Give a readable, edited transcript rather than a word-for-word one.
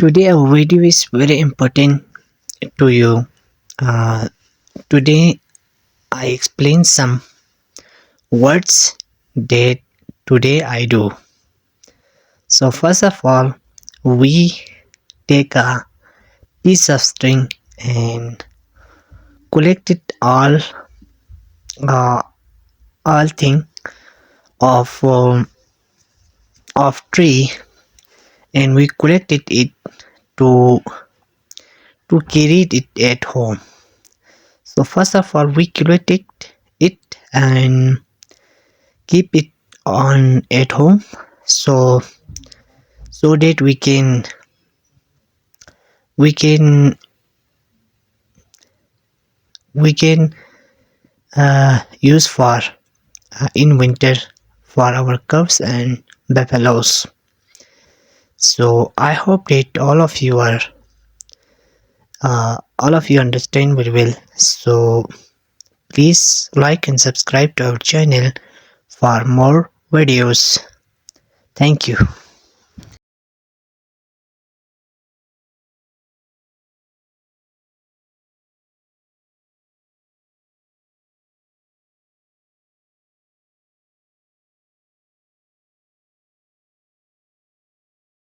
Today our video is very important to you. Uh, Today I explain some words that today I do. So first of all, we take a piece of string and collect it uh, all thing of tree, and we collected it to carry it at home. So first of all, we collected it and keep it on at home, so that we can we can use for in winter for our cows and buffaloes. So I hope that all of you understand very well. So please like and subscribe to our channel for more videos. Thank you.